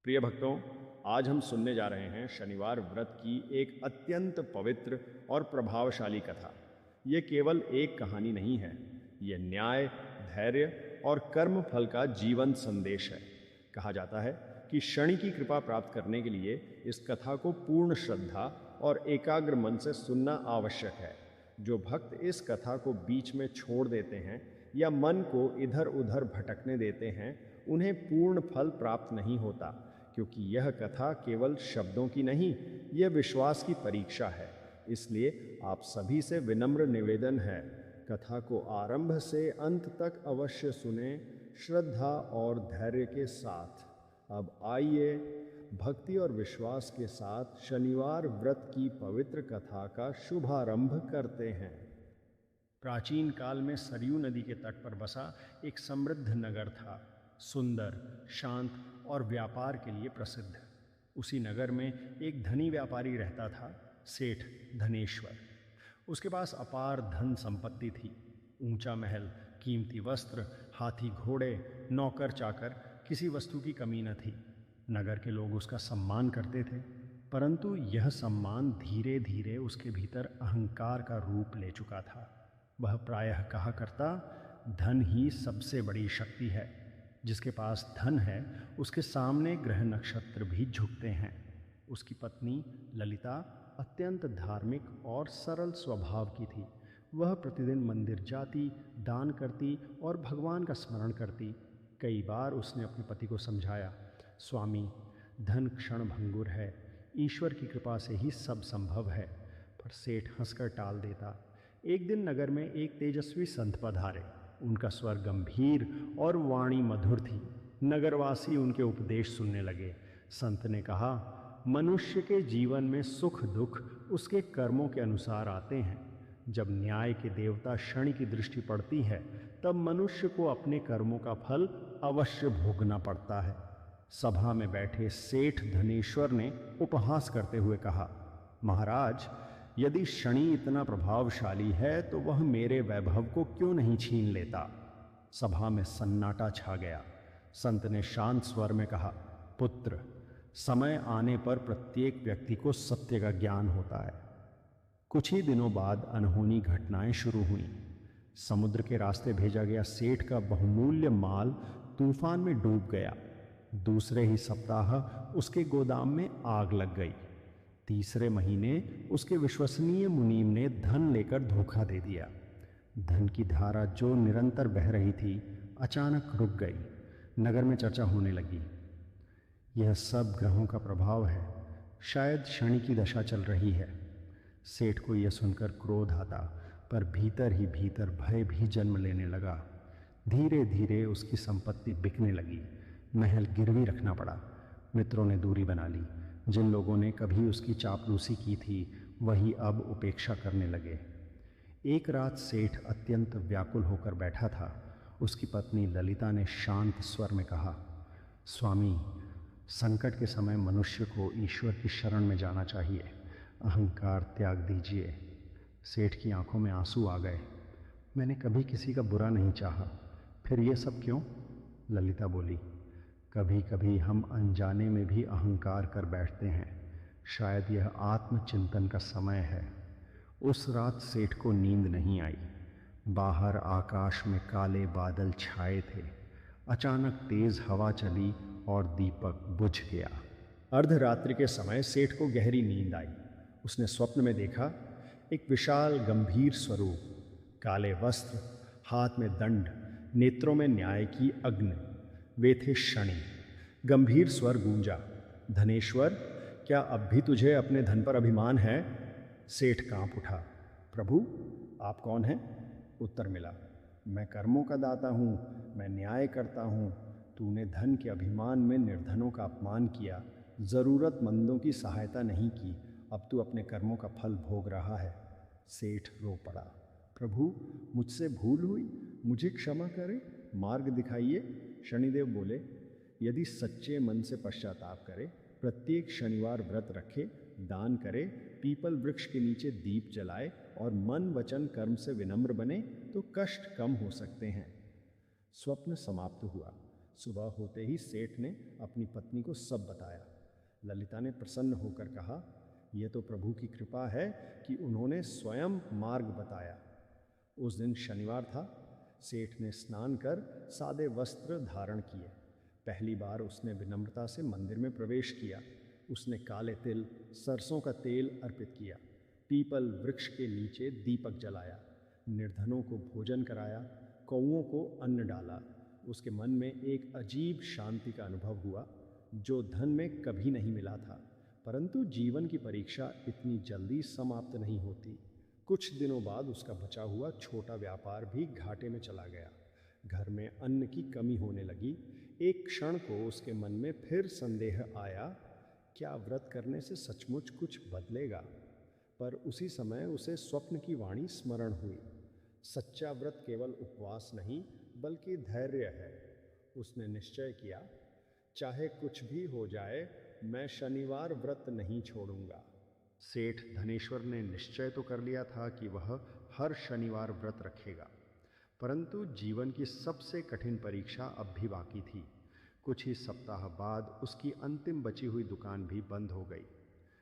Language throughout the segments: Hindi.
प्रिय भक्तों, आज हम सुनने जा रहे हैं शनिवार व्रत की एक अत्यंत पवित्र और प्रभावशाली कथा। ये केवल एक कहानी नहीं है, ये न्याय, धैर्य और कर्म फल का जीवन संदेश है। कहा जाता है कि शनि की कृपा प्राप्त करने के लिए इस कथा को पूर्ण श्रद्धा और एकाग्र मन से सुनना आवश्यक है। जो भक्त इस कथा को बीच में छोड़ देते हैं या मन को इधर उधर भटकने देते हैं, उन्हें पूर्ण फल प्राप्त नहीं होता, क्योंकि यह कथा केवल शब्दों की नहीं, यह विश्वास की परीक्षा है। इसलिए आप सभी से विनम्र निवेदन है, कथा को आरंभ से अंत तक अवश्य सुने, श्रद्धा और धैर्य के साथ। अब आइए भक्ति और विश्वास के साथ शनिवार व्रत की पवित्र कथा का शुभारंभ करते हैं। प्राचीन काल में सरयू नदी के तट पर बसा एक समृद्ध नगर था, सुंदर, शांत और व्यापार के लिए प्रसिद्ध। उसी नगर में एक धनी व्यापारी रहता था, सेठ धनेश्वर। उसके पास अपार धन संपत्ति थी, ऊंचा महल, कीमती वस्त्र, हाथी घोड़े, नौकर चाकर, किसी वस्तु की कमी न थी। नगर के लोग उसका सम्मान करते थे, परंतु यह सम्मान धीरे धीरे उसके भीतर अहंकार का रूप ले चुका था। वह प्रायः कहा करता, धन ही सबसे बड़ी शक्ति है। जिसके पास धन है, उसके सामने ग्रह नक्षत्र भी झुकते हैं। उसकी पत्नी ललिता अत्यंत धार्मिक और सरल स्वभाव की थी। वह प्रतिदिन मंदिर जाती, दान करती और भगवान का स्मरण करती। कई बार उसने अपने पति को समझाया, स्वामी, धन क्षण भंगुर है, ईश्वर की कृपा से ही सब संभव है। पर सेठ हंसकर टाल देता। एक दिन नगर में एक तेजस्वी संत पधारे। उनका स्वर गंभीर और वाणी मधुर थी। नगरवासी उनके उपदेश सुनने लगे। संत ने कहा, मनुष्य के जीवन में सुख दुख उसके कर्मों के अनुसार आते हैं। जब न्याय के देवता शनि की दृष्टि पड़ती है, तब मनुष्य को अपने कर्मों का फल अवश्य भोगना पड़ता है। सभा में बैठे सेठ धनेश्वर ने उपहास करते हुए कहा, महाराज, यदि शनि इतना प्रभावशाली है तो वह मेरे वैभव को क्यों नहीं छीन लेता। सभा में सन्नाटा छा गया। संत ने शांत स्वर में कहा, पुत्र, समय आने पर प्रत्येक व्यक्ति को सत्य का ज्ञान होता है। कुछ ही दिनों बाद अनहोनी घटनाएं शुरू हुईं। समुद्र के रास्ते भेजा गया सेठ का बहुमूल्य माल तूफान में डूब गया। दूसरे ही सप्ताह उसके गोदाम में आग लग गई। तीसरे महीने उसके विश्वसनीय मुनीम ने धन लेकर धोखा दे दिया। धन की धारा जो निरंतर बह रही थी, अचानक रुक गई। नगर में चर्चा होने लगी। यह सब ग्रहों का प्रभाव है, शायद शनि की दशा चल रही है। सेठ को यह सुनकर क्रोध आता, पर भीतर ही भीतर भय भी जन्म लेने लगा। धीरे धीरे उसकी संपत्ति बिकने लगी। महल गिरवी रखना पड़ा। मित्रों ने दूरी बना ली। जिन लोगों ने कभी उसकी चापलूसी की थी, वही अब उपेक्षा करने लगे। एक रात सेठ अत्यंत व्याकुल होकर बैठा था। उसकी पत्नी ललिता ने शांत स्वर में कहा, स्वामी, संकट के समय मनुष्य को ईश्वर की शरण में जाना चाहिए। अहंकार त्याग दीजिए। सेठ की आंखों में आंसू आ गए। मैंने कभी किसी का बुरा नहीं चाहा, फिर ये सब क्यों? ललिता बोली, कभी कभी हम अनजाने में भी अहंकार कर बैठते हैं। शायद यह आत्मचिंतन का समय है। उस रात सेठ को नींद नहीं आई। बाहर आकाश में काले बादल छाए थे। अचानक तेज हवा चली और दीपक बुझ गया। अर्धरात्रि के समय सेठ को गहरी नींद आई। उसने स्वप्न में देखा, एक विशाल गंभीर स्वरूप, काले वस्त्र, हाथ में दंड, नेत्रों में न्याय की अग्नि। वे थे शनि। गंभीर स्वर गूंजा, धनेश्वर, क्या अब भी तुझे अपने धन पर अभिमान है? सेठ कांप उठा। प्रभु, आप कौन हैं? उत्तर मिला, मैं कर्मों का दाता हूँ, मैं न्याय करता हूँ। तूने धन के अभिमान में निर्धनों का अपमान किया, ज़रूरतमंदों की सहायता नहीं की। अब तू अपने कर्मों का फल भोग रहा है। सेठ रो पड़ा, प्रभु, मुझसे भूल हुई, मुझे क्षमा करें, मार्ग दिखाइए। शनिदेव बोले, यदि सच्चे मन से पश्चाताप करे, प्रत्येक शनिवार व्रत रखे, दान करे, पीपल वृक्ष के नीचे दीप जलाए और मन वचन कर्म से विनम्र बने, तो कष्ट कम हो सकते हैं। स्वप्न समाप्त हुआ। सुबह होते ही सेठ ने अपनी पत्नी को सब बताया। ललिता ने प्रसन्न होकर कहा, यह तो प्रभु की कृपा है कि उन्होंने स्वयं मार्ग बताया। उस दिन शनिवार था। सेठ ने स्नान कर सादे वस्त्र धारण किए। पहली बार उसने विनम्रता से मंदिर में प्रवेश किया। उसने काले तिल, सरसों का तेल अर्पित किया, पीपल वृक्ष के नीचे दीपक जलाया, निर्धनों को भोजन कराया, कौओं को अन्न डाला। उसके मन में एक अजीब शांति का अनुभव हुआ जो धन में कभी नहीं मिला था। परंतु जीवन की परीक्षा इतनी जल्दी समाप्त नहीं होती। कुछ दिनों बाद उसका बचा हुआ छोटा व्यापार भी घाटे में चला गया। घर में अन्न की कमी होने लगी। एक क्षण को उसके मन में फिर संदेह आया, क्या व्रत करने से सचमुच कुछ बदलेगा? पर उसी समय उसे स्वप्न की वाणी स्मरण हुई। सच्चा व्रत केवल उपवास नहीं बल्कि धैर्य है। उसने निश्चय किया, चाहे कुछ भी हो जाए, मैं शनिवार व्रत नहीं छोड़ूंगा। सेठ धनेश्वर ने निश्चय तो कर लिया था कि वह हर शनिवार व्रत रखेगा, परंतु जीवन की सबसे कठिन परीक्षा अब भी बाकी थी। कुछ ही सप्ताह बाद उसकी अंतिम बची हुई दुकान भी बंद हो गई।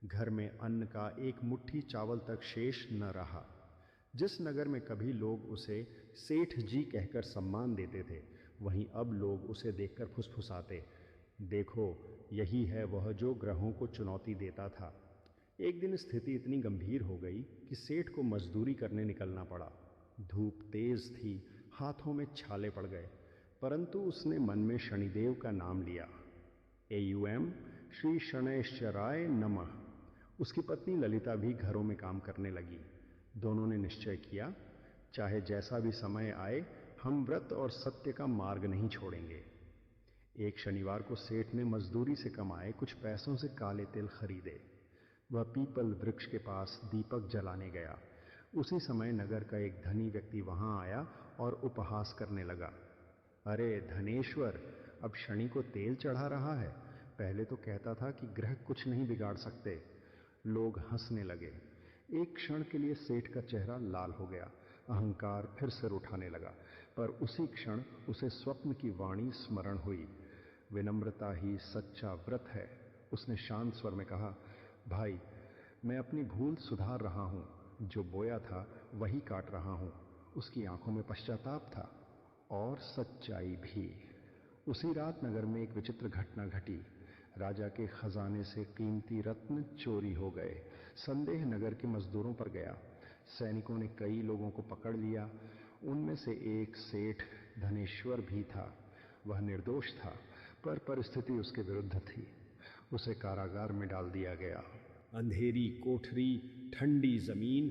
घर में अन्न का एक मुट्ठी चावल तक शेष न रहा। जिस नगर में कभी लोग उसे सेठ जी कहकर सम्मान देते थे, वहीं अब लोग उसे देखकर फुसफुसाते, देखो यही है वह जो ग्रहों को चुनौती देता था। एक दिन स्थिति इतनी गंभीर हो गई कि सेठ को मजदूरी करने निकलना पड़ा। धूप तेज थी, हाथों में छाले पड़ गए, परंतु उसने मन में शनिदेव का नाम लिया। एयूएम श्री शनैश्चराय नमः। उसकी पत्नी ललिता भी घरों में काम करने लगी। दोनों ने निश्चय किया, चाहे जैसा भी समय आए, हम व्रत और सत्य का मार्ग नहीं छोड़ेंगे। एक शनिवार को सेठ ने मजदूरी से कमाए कुछ पैसों से काले तिल खरीदे। वह पीपल वृक्ष के पास दीपक जलाने गया। उसी समय नगर का एक धनी व्यक्ति वहां आया और उपहास करने लगा, अरे धनेश्वर, अब शनि को तेल चढ़ा रहा है। पहले तो कहता था कि ग्रह कुछ नहीं बिगाड़ सकते। लोग हंसने लगे। एक क्षण के लिए सेठ का चेहरा लाल हो गया। अहंकार फिर सिर उठाने लगा, पर उसी क्षण उसे स्वप्न की वाणी स्मरण हुई, विनम्रता ही सच्चा व्रत है। उसने शांत स्वर में कहा, भाई, मैं अपनी भूल सुधार रहा हूं, जो बोया था वही काट रहा हूं। उसकी आंखों में पश्चाताप था और सच्चाई भी। उसी रात नगर में एक विचित्र घटना घटी। राजा के खजाने से कीमती रत्न चोरी हो गए। संदेह नगर के मजदूरों पर गया। सैनिकों ने कई लोगों को पकड़ लिया। उनमें से एक सेठ धनेश्वर भी था। वह निर्दोष था, पर परिस्थिति उसके विरुद्ध थी। उसे कारागार में डाल दिया गया। अंधेरी कोठरी, ठंडी जमीन,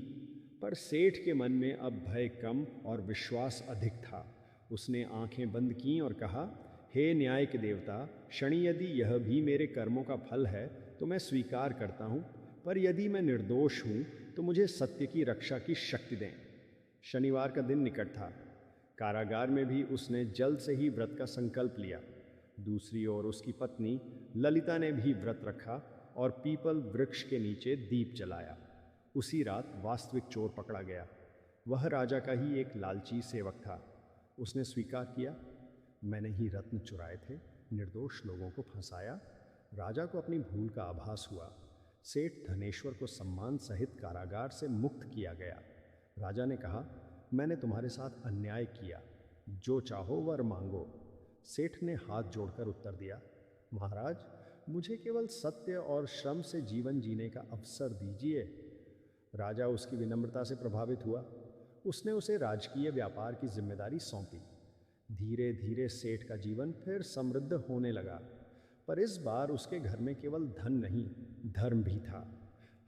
पर सेठ के मन में अब भय कम और विश्वास अधिक था। उसने आंखें बंद की और कहा, हे न्याय के देवता, शनि, यदि यह भी मेरे कर्मों का फल है तो मैं स्वीकार करता हूँ, पर यदि मैं निर्दोष हूँ तो मुझे सत्य की रक्षा की शक्ति दें। शनिवार का दिन निकट था। कारागार में भी उसने जल्द से ही व्रत का संकल्प लिया। दूसरी ओर उसकी पत्नी ललिता ने भी व्रत रखा और पीपल वृक्ष के नीचे दीप जलाया। उसी रात वास्तविक चोर पकड़ा गया। वह राजा का ही एक लालची सेवक था। उसने स्वीकार किया, मैंने ही रत्न चुराए थे, निर्दोष लोगों को फंसाया। राजा को अपनी भूल का आभास हुआ। सेठ धनेश्वर को सम्मान सहित कारागार से मुक्त किया गया। राजा ने कहा, मैंने तुम्हारे साथ अन्याय किया, जो चाहो वर मांगो। सेठ ने हाथ जोड़कर उत्तर दिया, महाराज, मुझे केवल सत्य और श्रम से जीवन जीने का अवसर दीजिए। राजा उसकी विनम्रता से प्रभावित हुआ। उसने उसे राजकीय व्यापार की जिम्मेदारी सौंपी। धीरे धीरे सेठ का जीवन फिर समृद्ध होने लगा, पर इस बार उसके घर में केवल धन नहीं, धर्म भी था।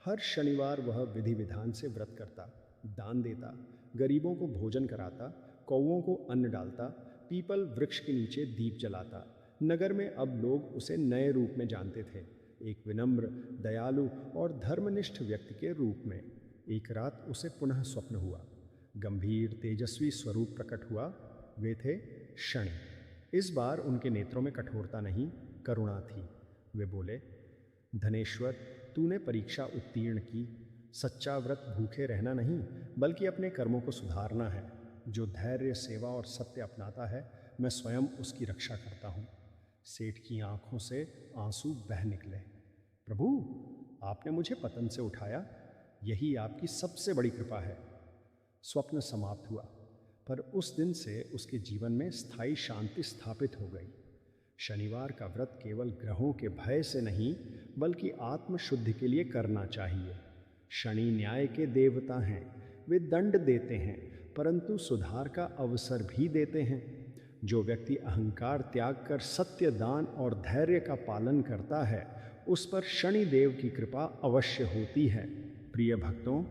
हर शनिवार वह विधि विधान से व्रत करता, दान देता, गरीबों को भोजन कराता, कौओं को अन्न डालता, पीपल वृक्ष के नीचे दीप जलाता। नगर में अब लोग उसे नए रूप में जानते थे, एक विनम्र, दयालु और धर्मनिष्ठ व्यक्ति के रूप में। एक रात उसे पुनः स्वप्न हुआ। गंभीर तेजस्वी स्वरूप प्रकट हुआ। वे थे शनि। इस बार उनके नेत्रों में कठोरता नहीं, करुणा थी। वे बोले, धनेश्वर, तूने परीक्षा उत्तीर्ण की। सच्चा व्रत भूखे रहना नहीं, बल्कि अपने कर्मों को सुधारना है। जो धैर्य, सेवा और सत्य अपनाता है, मैं स्वयं उसकी रक्षा करता हूँ। सेठ की आंखों से आंसू बह निकले। प्रभु, आपने मुझे पतन से उठाया, यही आपकी सबसे बड़ी कृपा है। स्वप्न समाप्त हुआ, पर उस दिन से उसके जीवन में स्थायी शांति स्थापित हो गई। शनिवार का व्रत केवल ग्रहों के भय से नहीं, बल्कि आत्मशुद्धि के लिए करना चाहिए। शनि न्याय के देवता हैं, वे दंड देते हैं, परंतु सुधार का अवसर भी देते हैं। जो व्यक्ति अहंकार त्याग कर सत्य, दान और धैर्य का पालन करता है, उस पर शनि देव की कृपा अवश्य होती है। प्रिय भक्तों,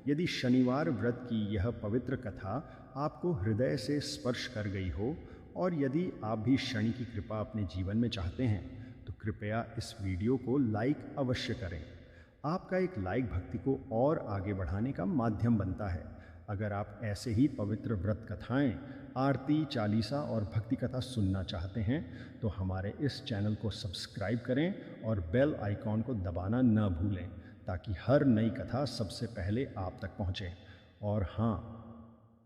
यदि शनिवार व्रत की यह पवित्र कथा आपको हृदय से स्पर्श कर गई हो और यदि आप भी शनि की कृपा अपने जीवन में चाहते हैं, तो कृपया इस वीडियो को लाइक अवश्य करें। आपका एक लाइक भक्ति को और आगे बढ़ाने का माध्यम बनता है। अगर आप ऐसे ही पवित्र व्रत कथाएं, आरती, चालीसा और भक्ति कथा सुनना चाहते हैं, तो हमारे इस चैनल को सब्सक्राइब करें और बेल आइकॉन को दबाना न भूलें, ताकि हर नई कथा सबसे पहले आप तक पहुंचे। और हाँ,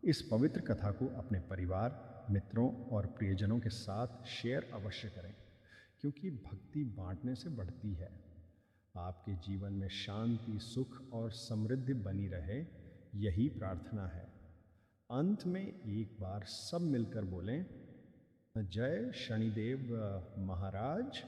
इस पवित्र कथा को अपने परिवार, मित्रों और प्रियजनों के साथ शेयर अवश्य करें, क्योंकि भक्ति बांटने से बढ़ती है। आपके जीवन में शांति, सुख और समृद्धि बनी रहे, यही प्रार्थना है। अंत में एक बार सब मिलकर बोलें, जय शनिदेव महाराज